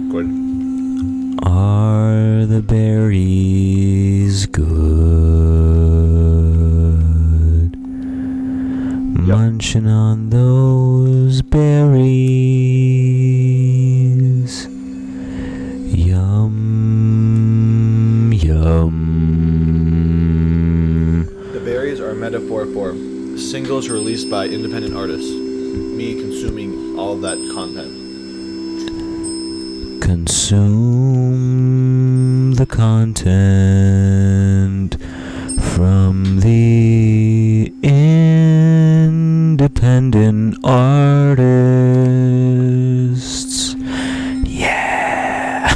Good. Are the berries good? Yep. Munching on those berries. Yum, yum. The berries are a metaphor for singles released by independent artists. Me consuming all of that content. Consume the content from the independent artists. Yeah.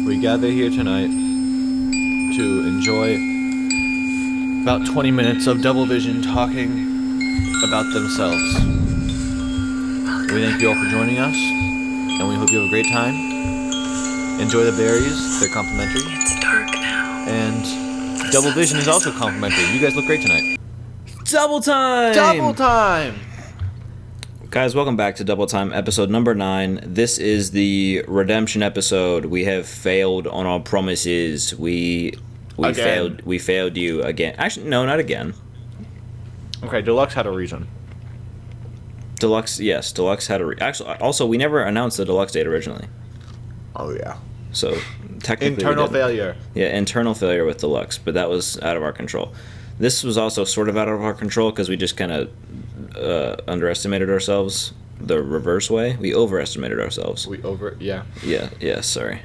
We gather here tonight to enjoy about 20 minutes of Double Vision talking about themselves. We thank you all for joining us, and we hope you have a great time. Enjoy the berries, they're complimentary. It's dark now. And Double Vision is also complimentary. You guys look great tonight. Double time! Double time! Guys, welcome back to Double Time, episode number 9. This is the redemption episode. We have failed on our promises. We failed you again. Actually, no, not again. Okay, Deluxe had a reason. Deluxe had a actually. Also, we never announced the Deluxe date originally. Oh, yeah. So technically, Internal failure. Yeah, internal failure with Deluxe, but that was out of our control. This was also sort of out of our control because we just kind of underestimated ourselves the reverse way. We overestimated ourselves. Yeah. Yeah. Sorry.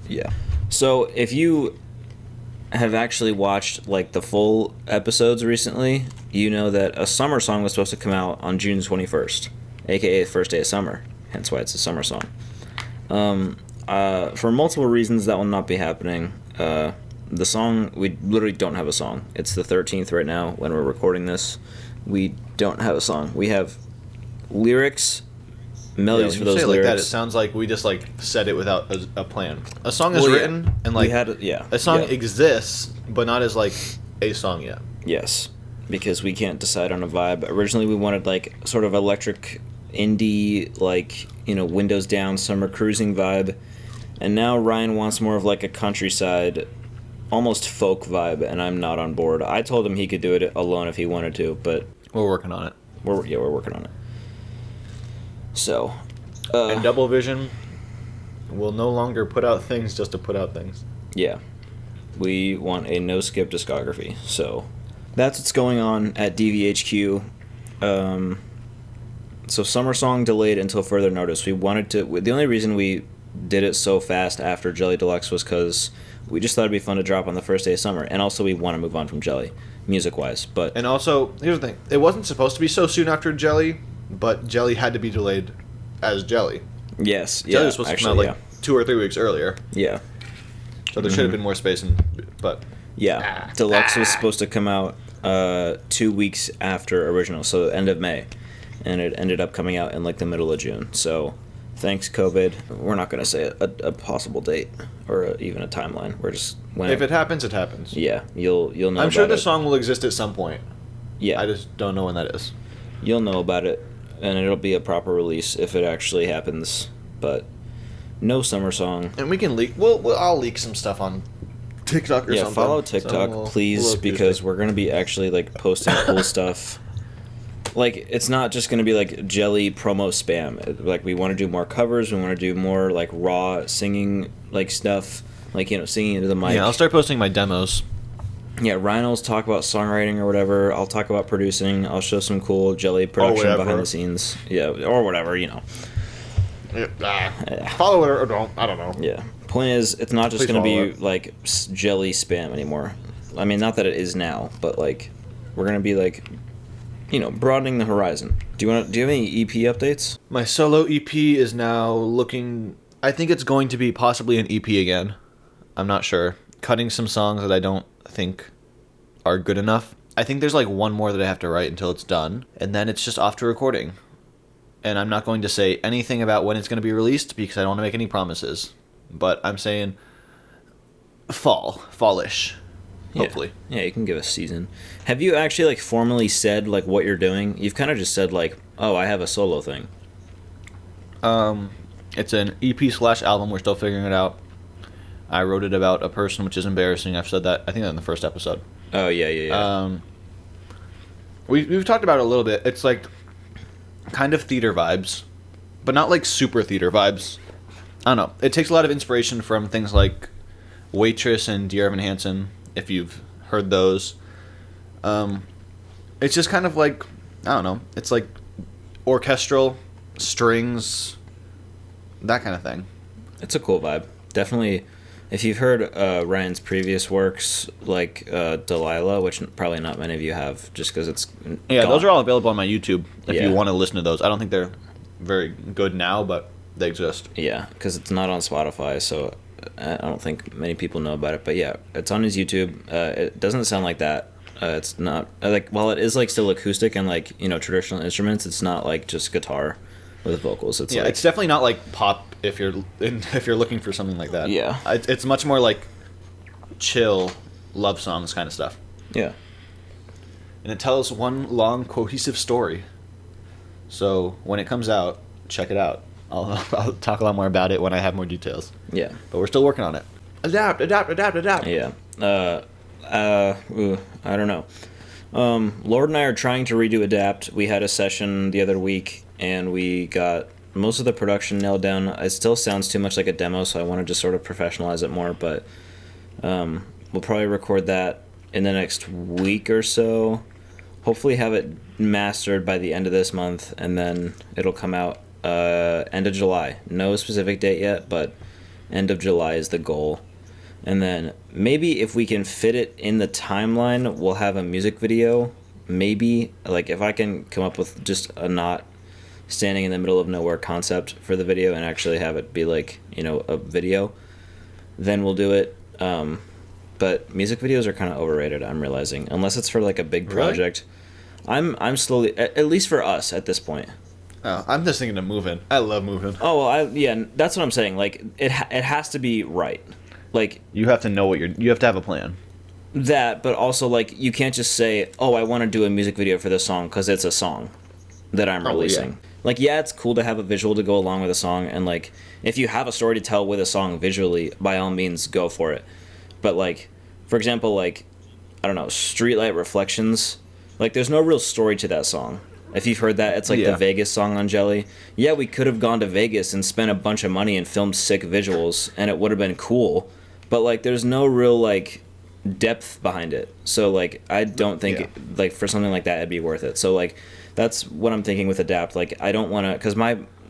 Yeah. So if you have actually watched like the full episodes recently, you know that a summer song was supposed to come out on June 21st, aka the first day of summer. Hence why it's a summer song. For multiple reasons, that will not be happening. The song, we literally don't have a song. It's the 13th right now when we're recording this. We don't have a song. We have lyrics, melodies for those lyrics. Like that, it sounds like we just like said it without a plan. A song is written and like a song exists, but not as like a song yet. Yes, because we can't decide on a vibe. Originally, we wanted like sort of electric indie, like, you know, windows down summer cruising vibe, and now Ryan wants more of like a countryside, almost folk vibe, and I'm not on board. I told him he could do it alone if he wanted to, but we're working on it. We're working on it. So, and Double Vision will no longer put out things just to put out things. Yeah, we want a no skip discography. So that's what's going on at DVHQ. So summer song delayed until further notice. We wanted to. The only reason we did it so fast after Jelly Deluxe was because we just thought it'd be fun to drop on the first day of summer, and also we want to move on from Jelly, music-wise. But also, here's the thing: it wasn't supposed to be so soon after Jelly, but Jelly had to be delayed as Jelly. Yes, Jelly was supposed to come out like 2 or 3 weeks earlier. Yeah. So there should have been more space, but Deluxe was supposed to come out 2 weeks after original, so end of May, and it ended up coming out in like the middle of June. So thanks, COVID. We're not going to say a possible date or even a timeline. We're just if it happens, it happens. Yeah, you'll know. I'm sure the song will exist at some point. Yeah, I just don't know when that is. You'll know about it, and it'll be a proper release if it actually happens. But no summer song. And we can leak. I'll leak some stuff on TikTok or something. Yeah, follow TikTok, please, because we're gonna be actually like posting cool stuff. Like, it's not just going to be, like, Jelly promo spam. Like, we want to do more covers. We want to do more, like, raw singing, like, stuff. Like, you know, singing into the mic. Yeah, I'll start posting my demos. Yeah, Ryan will talk about songwriting or whatever. I'll talk about producing. I'll show some cool Jelly production behind the scenes. Yeah, or whatever, you know. Follow it or don't. I don't know. Yeah. Point is, it's not just going to be, like, Jelly spam anymore. I mean, not that it is now, but, like, we're going to be, like, you know, broadening the horizon. Do you have any EP updates? My solo EP is now looking. I think it's going to be possibly an EP again. I'm not sure. Cutting some songs that I don't think are good enough. I think there's like one more that I have to write until it's done, and then it's just off to recording. And I'm not going to say anything about when it's going to be released because I don't want to make any promises. But I'm saying fallish. Hopefully. Yeah, you can give a season. Have you actually, like, formally said, like, what you're doing? You've kind of just said, like, oh, I have a solo thing. It's an EP slash album. We're still figuring it out. I wrote it about a person, which is embarrassing. I've said that, I think, in the first episode. Oh, yeah. We've talked about it a little bit. It's like kind of theater vibes, but not like super theater vibes. I don't know. It takes a lot of inspiration from things like Waitress and Dear Evan Hansen, if you've heard those. It's just kind of like, I don't know. It's like orchestral, strings, that kind of thing. It's a cool vibe. Definitely, if you've heard Ryan's previous works, like Delilah, which probably not many of you have, just because it's Yeah, gone. those are all available on my YouTube if Yeah. you want to listen to those. I don't think they're very good now, but they exist. Yeah, because it's not on Spotify, so I don't think many people know about it. But yeah, it's on his YouTube. It doesn't sound like that. It's not like, while it is like still acoustic and like, you know, traditional instruments, it's not like just guitar with vocals. It's Yeah, like, it's definitely not like pop if you're looking for something like that. Yeah. It's much more like chill love songs kind of stuff. yeah. And it tells one long cohesive story. So when it comes out, check it out. I'll talk a lot more about it when I have more details. Yeah. But we're still working on it. Adapt. Yeah. I don't know. Lord and I are trying to redo Adapt. We had a session the other week, and we got most of the production nailed down. It still sounds too much like a demo, so I want to just sort of professionalize it more, but we'll probably record that in the next week or so. Hopefully have it mastered by the end of this month, and then it'll come out end of July. No specific date yet, but end of July is the goal. And then maybe if we can fit it in the timeline, we'll have a music video. Maybe, like, if I can come up with just a not standing in the middle of nowhere concept for the video and actually have it be like, you know, a video, then we'll do it. But music videos are kind of overrated, I'm realizing, unless it's for like a big project. Really? I'm slowly, at least for us at this point. Oh, I'm just thinking of moving. I love moving. Oh, well, yeah, that's what I'm saying. Like, it has to be right. Like, You have to know what you have to have a plan. that, but also, like, you can't just say, oh, I want to do a music video for this song because it's a song that I'm releasing. Yeah. Like, yeah, it's cool to have a visual to go along with a song, and, like, if you have a story to tell with a song visually, by all means, go for it. But, like, for example, like, I don't know, Streetlight Reflections, like, there's no real story to that song. If you've heard that, it's like the Vegas song on Jelly. Yeah, we could have gone to Vegas and spent a bunch of money and filmed sick visuals, and it would have been cool. But, like, there's no real, like, depth behind it. So, like, I don't think, like, for something like that, it'd be worth it. So, like, that's what I'm thinking with Adapt. Like, I don't want to, because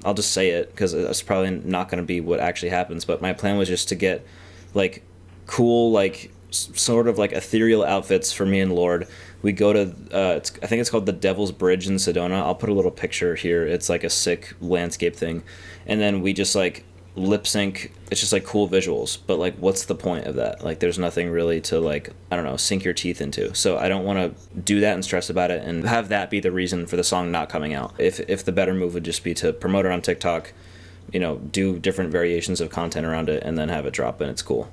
I'll just say it, because it's probably not going to be what actually happens, but my plan was just to get, like, cool, like, sort of, like, ethereal outfits for me and Lord. We go to, I think it's called the Devil's Bridge in Sedona. I'll put a little picture here. It's, like, a sick landscape thing. And then we just, like, lip sync. It's just like cool visuals, but like, what's the point of that? Like, there's nothing really to, like, I don't know, sink your teeth into. So I don't want to do that and stress about it and have that be the reason for the song not coming out. If the better move would just be to promote it on TikTok, you know, do different variations of content around it, and then have it drop, and it's cool.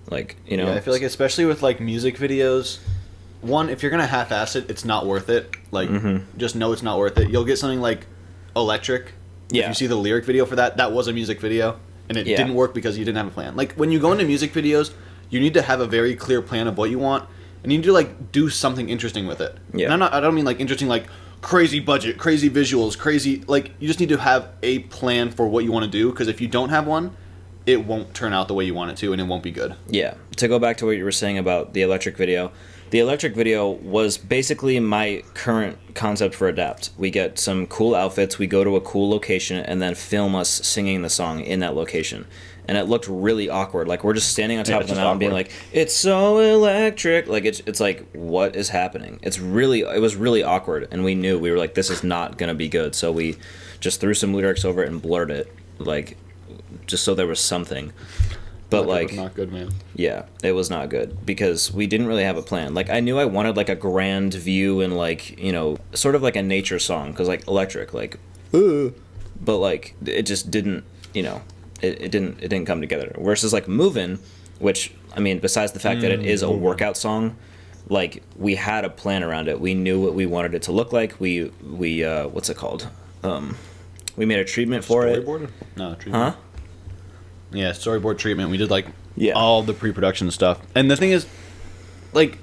Like, you know, I feel like especially with like music videos, one, if you're gonna half-ass it, it's not worth it. Like, just know it's not worth it. You'll get something like Electric. Yeah. If you see the lyric video for that was a music video, and it didn't work because you didn't have a plan. Like, when you go into music videos, you need to have a very clear plan of what you want, and you need to, like, do something interesting with it. Yeah. And I don't mean, like, interesting, like, crazy budget, crazy visuals, crazy, like, you just need to have a plan for what you want to do, because if you don't have one, it won't turn out the way you want it to, and it won't be good. Yeah. To go back to what you were saying about the Electric video, the Electric video was basically my current concept for Adapt. We get some cool outfits, we go to a cool location, and then film us singing the song in that location. And it looked really awkward. Like, we're just standing on top of the mountain being like, it's so electric. Like, it's like, what is happening? It was really awkward, and we knew, we were like, this is not going to be good. So we just threw some lyrics over it and blurred it, like, just so there was something. But, like, it was not good, man. Yeah, it was not good because we didn't really have a plan. Like, I knew I wanted, like, a grand view and, like, you know, sort of like a nature song, because, like, Electric, like, but, like, it just didn't, you know, it didn't come together. Versus, like, Movin', which, I mean, besides the fact that it is a workout song, like, we had a plan around it. We knew what we wanted it to look like. We what's it called? We made a treatment for it. Storyboard? No, treatment. Huh? Yeah, storyboard treatment. We did like Yeah. all the pre-production stuff. And the thing is, like,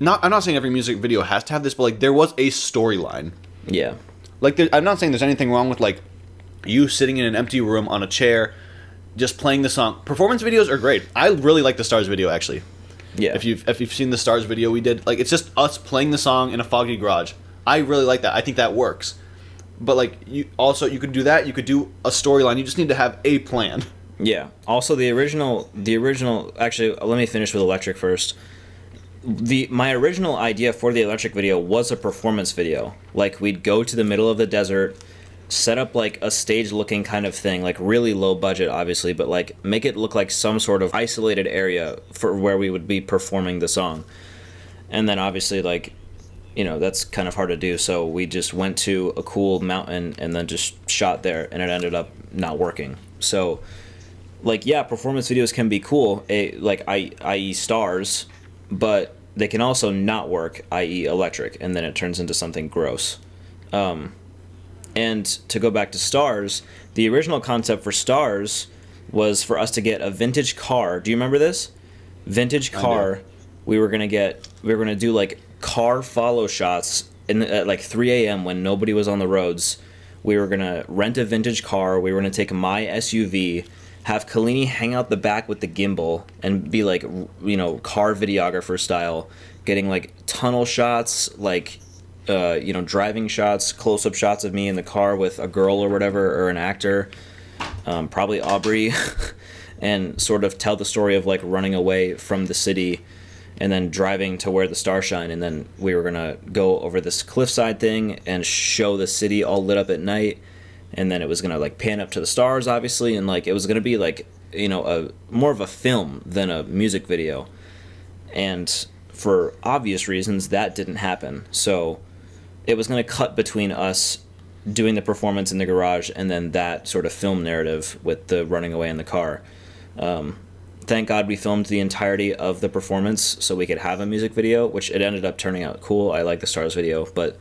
I'm not saying every music video has to have this, but like there was a storyline. Yeah. Like, I'm not saying there's anything wrong with like you sitting in an empty room on a chair, just playing the song. Performance videos are great. I really like the Stars video actually. Yeah. If you've seen the Stars video we did, like it's just us playing the song in a foggy garage. I really like that. I think that works. But like you could do that. You could do a storyline. You just need to have a plan. Yeah. Also, the original. Actually, let me finish with Electric first. My original idea for the Electric video was a performance video. Like, we'd go to the middle of the desert, set up like a stage-looking kind of thing, like really low budget, obviously, but like make it look like some sort of isolated area for where we would be performing the song. And then obviously, like, you know, that's kind of hard to do. So we just went to a cool mountain and then just shot there, and it ended up not working. So, like, yeah, performance videos can be cool, i.e. Stars, but they can also not work, i.e. Electric, and then it turns into something gross. And to go back to Stars, the original concept for Stars was for us to get a vintage car. Do you remember this? Vintage car. We were gonna do like car follow shots at like 3 a.m. when nobody was on the roads. We were gonna rent a vintage car. We were gonna take my SUV, have Kalini hang out the back with the gimbal, and be like, you know, car videographer style, getting like tunnel shots, like, you know, driving shots, close-up shots of me in the car with a girl or whatever, or an actor, probably Aubrey, and sort of tell the story of like running away from the city and then driving to where the stars shine. And then we were gonna go over this cliffside thing and show the city all lit up at night. And then it was gonna like pan up to the stars, obviously, and like it was gonna be like, you know, a more of a film than a music video. And for obvious reasons, that didn't happen. So it was gonna cut between us doing the performance in the garage and then that sort of film narrative with the running away in the car. Thank God we filmed the entirety of the performance so we could have a music video, which it ended up turning out cool. I like the Stars video, but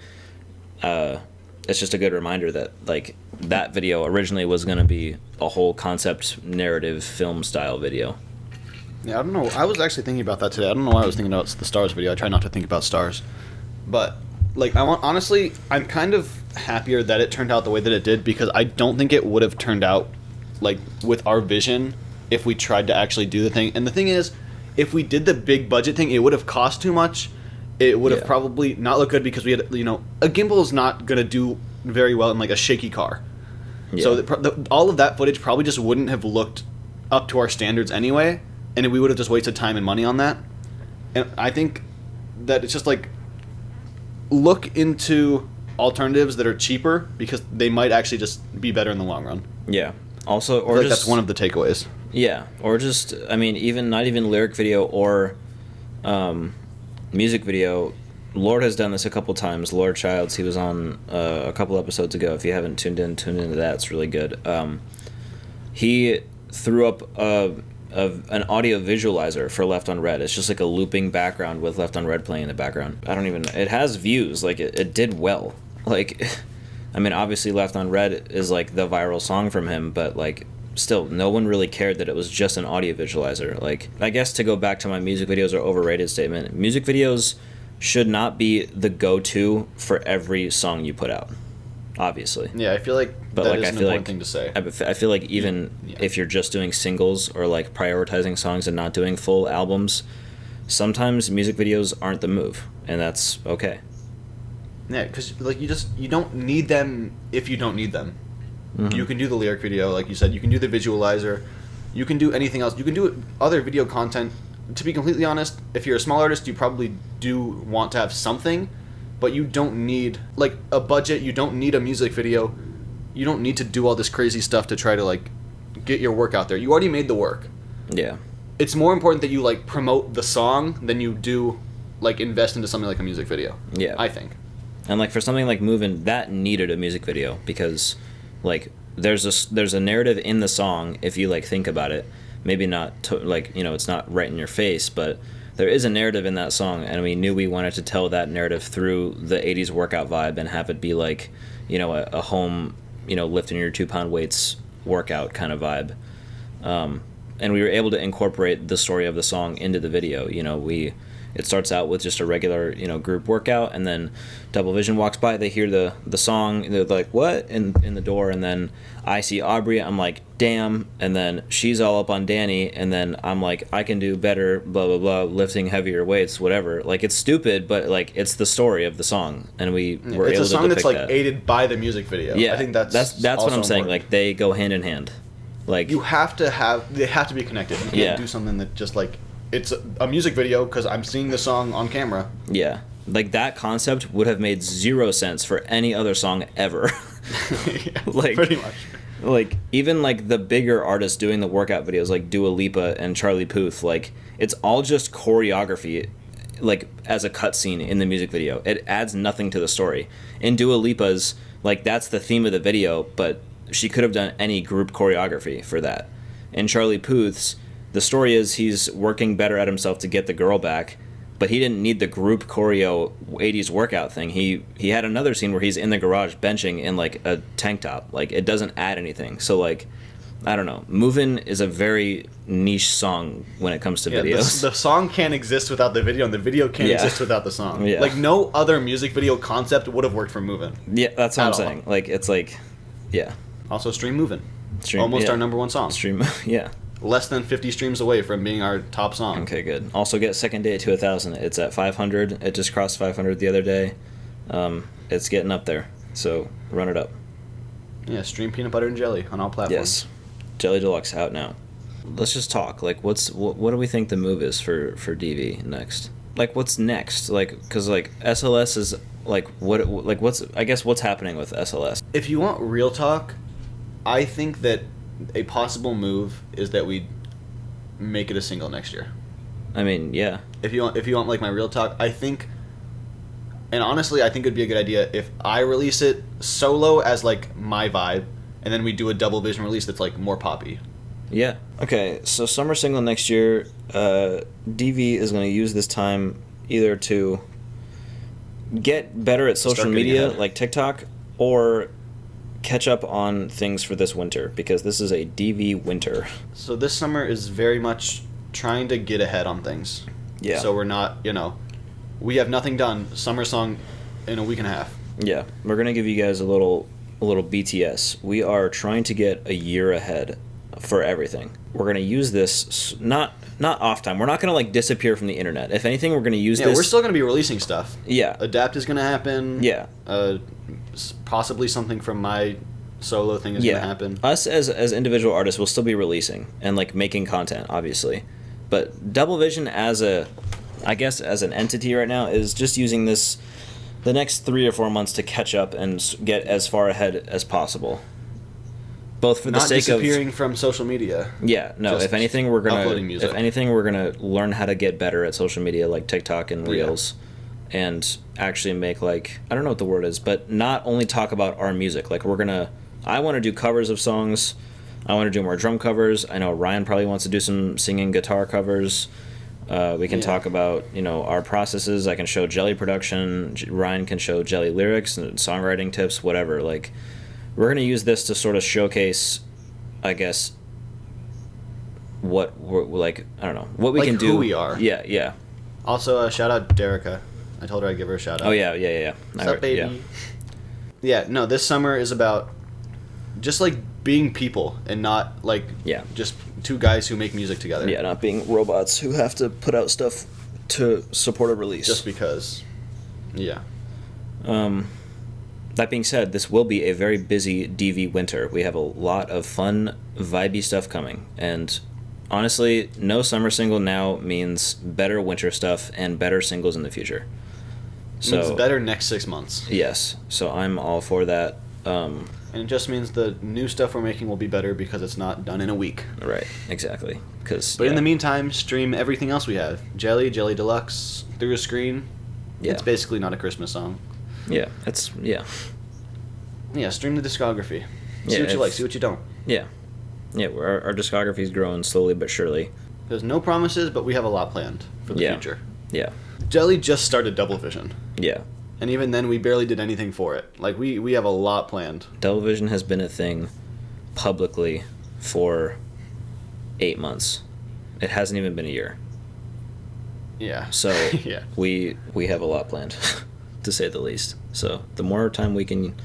it's just a good reminder that like that video originally was going to be a whole concept narrative film style video. Yeah, I don't know. I was actually thinking about that today. I don't know why I was thinking about the Stars video. I try not to think about Stars. But like honestly, I'm kind of happier that it turned out the way that it did, because I don't think it would have turned out like with our vision if we tried to actually do the thing. And the thing is, if we did the big budget thing, it would have cost too much. It would have probably not looked good, because we had, you know, a gimbal is not going to do very well in like a shaky car. Yeah. So all of that footage probably just wouldn't have looked up to our standards anyway, and we would have just wasted time and money on that. And I think that it's just like, look into alternatives that are cheaper, because they might actually just be better in the long run. Yeah. Also, or I feel like just, that's one of the takeaways. Yeah, or just, I mean, even not even lyric video or music video. Lord has done this a couple times. Lord Childs, he was on a couple episodes ago. If you haven't tuned into that. It's really good. He threw up an audio visualizer for Left on Red. It's just like a looping background with Left on Red playing in the background. It has views. Like, it did well. Like, I mean, obviously Left on Red is like the viral song from him, but like, still, no one really cared that it was just an audio visualizer. Like, I guess to go back to my music videos are overrated statement, music videos should not be the go-to for every song you put out, obviously. Yeah, I feel like that is an important thing to say. I feel like even if you're just doing singles or like prioritizing songs and not doing full albums, sometimes music videos aren't the move, and that's okay. Yeah, because like you don't need them if you don't need them. Mm-hmm. You can do the lyric video, like you said. You can do the visualizer. You can do anything else. You can do other video content. To be completely honest, if you're a small artist, you probably do want to have something, but you don't need like a budget. You don't need a music video. You don't need to do all this crazy stuff to try to like get your work out there. You already made the work. Yeah. It's more important that you like promote the song than you do like invest into something like a music video. Yeah. I think. And like for something like Movin', that needed a music video, because like there's a narrative in the song if you like think about it. Maybe not like, you know, it's not right in your face, but there is a narrative in that song, and we knew we wanted to tell that narrative through the 80s workout vibe and have it be like, you know, a home lifting your 2-pound weights workout kind of vibe. And we were able to incorporate the story of the song into the video. It starts out with just a regular, group workout, and then Double Vision walks by. They hear the song, and they're like, "What?" in the door, and then I see Aubrey. I'm like, "Damn!" And then she's all up on Danny, and then I'm like, "I can do better." Blah blah blah. Lifting heavier weights, whatever. Like, it's stupid, but like it's the story of the song, and we were able to depict that. It's a song that's like aided by the music video. Yeah, I think that's what I'm saying. important. Like, they go hand in hand. Like, they have to be connected. You can't do something that just like it's a music video because I'm seeing the song on camera. Yeah, like that concept would have made 0 sense for any other song ever. Yeah, like, pretty much. Like, even like the bigger artists doing the workout videos, like Dua Lipa and Charlie Puth, like it's all just choreography, like as a cutscene in the music video. It adds nothing to the story. In Dua Lipa's, like that's the theme of the video, but she could have done any group choreography for that. In Charlie Puth's, the story is he's working better at himself to get the girl back, but he didn't need the group choreo 80s workout thing. He had another scene where he's in the garage benching in like a tank top. Like, it doesn't add anything. So like, I don't know. Movin' is a very niche song when it comes to videos. The song can't exist without the video, and the video can't exist without the song. Yeah. Like, no other music video concept would have worked for Movin'. Yeah, that's what I'm saying. Like, it's like, yeah. Also, stream Movin'. Almost our number one song. Stream, yeah. Less than 50 streams away from being our top song. Okay, good. Also, get Second Date to 1,000. It's at 500. It just crossed 500 the other day. It's getting up there, so run it up. Yeah, stream Peanut Butter and Jelly on all platforms. Yes. Jelly Deluxe out now. Let's just talk. Like, what do we think the move is for DV next? Like, what's next? Like, because like SLS is like what's happening with SLS? If you want real talk, I think that a possible move is that we make it a single next year. I mean, yeah. If you want like my real talk, I think, and honestly, I think it'd be a good idea if I release it solo as like my vibe, and then we do a Double Vision release that's like more poppy. Yeah. Okay, so summer single next year, DV is going to use this time either to get better at social media like TikTok, or catch up on things for this winter, because this is a DV winter. So this summer is very much trying to get ahead on things. Yeah. So we're not, we have nothing done. Summer song in a week and a half. Yeah. We're going to give you guys a little BTS. We are trying to get a year ahead for everything. We're going to use this not off time. We're not going to like disappear from the internet. If anything, we're going to use this. Yeah, we're still going to be releasing stuff. Yeah. Adapt is going to happen. Yeah. Possibly something from my solo thing is going to happen. Us as individual artists will still be releasing and like making content, obviously. But Double Vision as an entity right now is just using the next 3 or 4 months to catch up and get as far ahead as possible. Both for the sake of not disappearing from social media. Yeah, no. If anything, we're uploading music. gonna learn how to get better at social media, like TikTok and Reels, and actually make like, I don't know what the word is, but not only talk about our music. Like, I want to do covers of songs. I want to do more drum covers. I know Ryan probably wants to do some singing guitar covers. We can talk about our processes. I can show Jelly production. Ryan can show Jelly lyrics and songwriting tips, whatever. Like, we're going to use this to sort of showcase, I guess, what we're like. I don't know what we can do. Who we are. Yeah, yeah. Also, shout out Derica. I told her I'd give her a shout out. Oh yeah. What's up, baby? Yeah. No, this summer is about just like being people and not like just two guys who make music together. Yeah, not being robots who have to put out stuff to support a release. Just because. Yeah. That being said, this will be a very busy DV winter. We have a lot of fun, vibey stuff coming. And honestly, no summer single now means better winter stuff and better singles in the future. So means better next 6 months. Yes. So I'm all for that. And it just means the new stuff we're making will be better because it's not done in a week. Right, exactly. But in the meantime, stream everything else we have. Jelly Deluxe, Through a Screen. Yeah. It's basically not a Christmas song. Yeah, Yeah, stream the discography. See what you like, see what you don't. Yeah. Yeah, our discography's growing slowly but surely. There's no promises, but we have a lot planned for the future. Yeah. Jelly just started Double Vision. Yeah. And even then, we barely did anything for it. Like, we have a lot planned. Double Vision has been a thing publicly for 8 months. It hasn't even been a year. Yeah. So yeah. we have a lot planned, to say the least. So the more time we can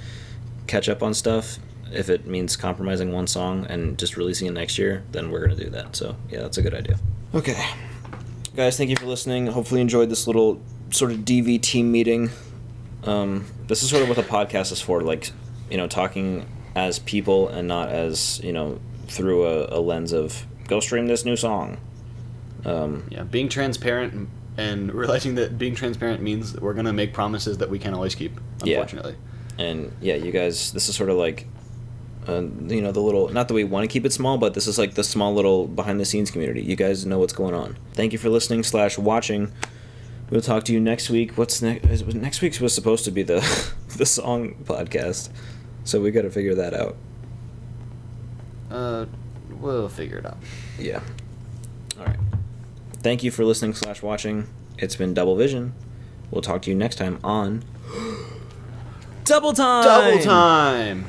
catch up on stuff, if it means compromising one song and just releasing it next year, then we're going to do that. So yeah, that's a good idea. Okay. Guys, thank you for listening. Hopefully you enjoyed this little sort of DV team meeting. This is sort of what the podcast is for, like, you know, talking as people and not as, you know, through a lens of go stream this new song. Yeah, being transparent and realizing that being transparent means that we're going to make promises that we can't always keep, unfortunately. Yeah. And yeah, you guys, this is sort of like, you know, the little, not that we want to keep it small, but this is like the small little behind the scenes community. You guys know what's going on. Thank you for listening / watching. We'll talk to you next week. What's next? Next week was supposed to be the the song podcast, so we got to figure that out. We'll figure it out. Yeah. All right. Thank you for listening / watching. It's been Double Vision. We'll talk to you next time on Double Time. Double Time.